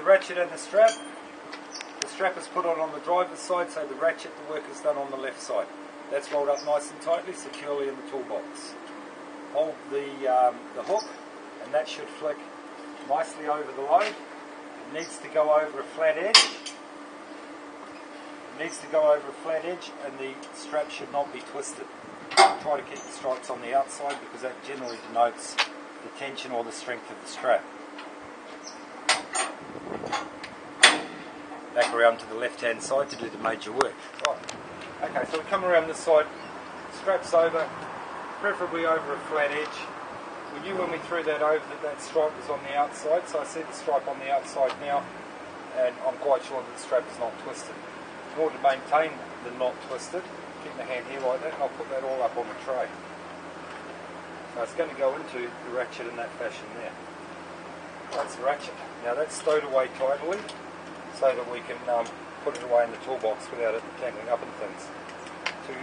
ratchet and the strap. The strap is put on the driver's side, so the ratchet, the work is done on the left side. That's rolled up nice and tightly, securely in the toolbox. Hold the hook, and that should flick nicely over the load. It needs to go over a flat edge. It needs to go over a flat edge, and the strap should not be twisted. Try to keep the stripes on the outside because that generally denotes the tension or the strength of the strap. Back around to the left hand side to do the major work. Right. Okay, so we come around this side, straps over, preferably over a flat edge. We knew when we threw that over that stripe was on the outside, so I see the stripe on the outside now, and I'm quite sure that the strap is not twisted. In order to maintain the not twisted, keep the hand here like that, and I'll put that all up on the tray. So it's going to go into the ratchet in that fashion there. That's the ratchet. Now that's stowed away tidily, so that we can put it away in the toolbox without it tangling up and things. To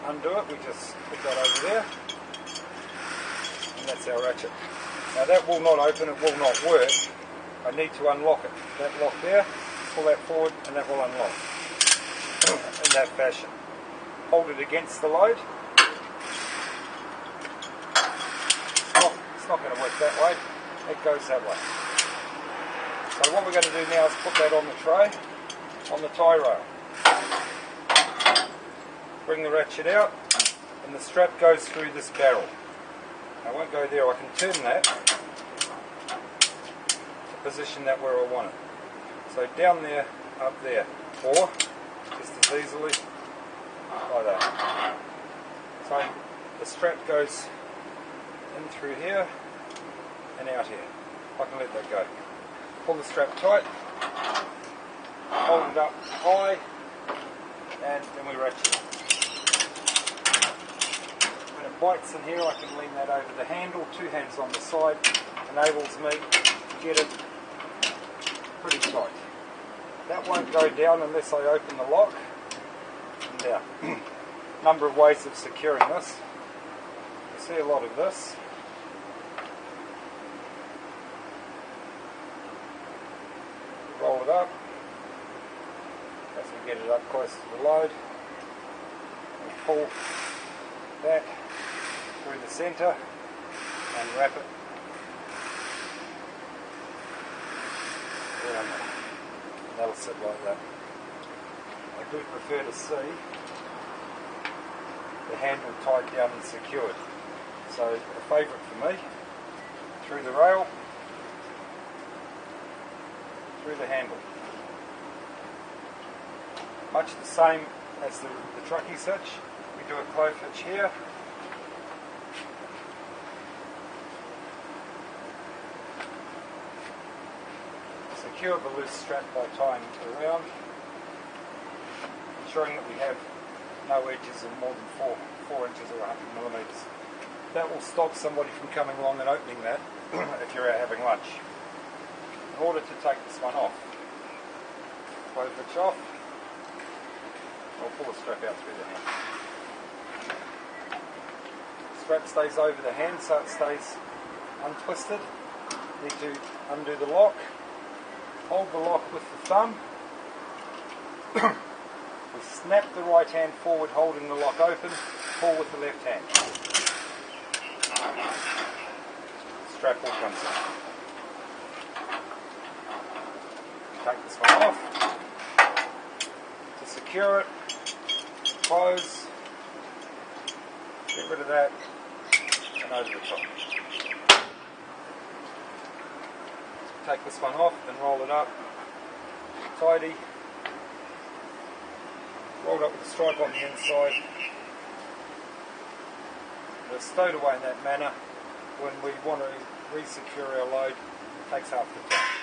undo it, we just put that over there, and that's our ratchet. Now that will not open, it will not work. I need to unlock it. That lock there, pull that forward, and that will unlock in that fashion. Hold it against the load. It's not going to work that way, it goes that way. So what we're going to do now is put that on the tray, on the tie rail. Bring the ratchet out, and the strap goes through this barrel. I won't go there, I can turn that to position that where I want it. So down there, up there, or just as easily like that. So the strap goes in through here and out here. I can let that go. Pull the strap tight, hold it up high, and then we ratchet it. When it bites in here, I can lean that over the handle, two hands on the side, enables me to get it pretty tight. That won't go down unless I open the lock and down. Number of ways of securing this. You see a lot of this. Roll it up as we get it up close to the load, and pull that through the centre and wrap it around there. And that'll sit like that. I do prefer to see the handle tied down and secured. So a favourite for me, through the rail, through the handle. Much the same as the truckies hitch. We do a clove hitch here. Secure the loose strap by tying it around, ensuring that we have no edges of more than 4 inches or 100 millimetres. That will stop somebody from coming along and opening that if you're out having lunch. In order to take this one off, close hitch off, I'll pull the strap out through the hand. Strap stays over the hand so it stays untwisted. Need to undo the lock, hold the lock with the thumb. We snap the right hand forward holding the lock open, pull with the left hand. Strap all comes in. Take this one off. To secure it, close, get rid of that, and over the top. Take this one off and roll it up, tidy, rolled up with the stripe on the inside. It's stowed away in that manner. When we want to re-secure our load, it takes half the time.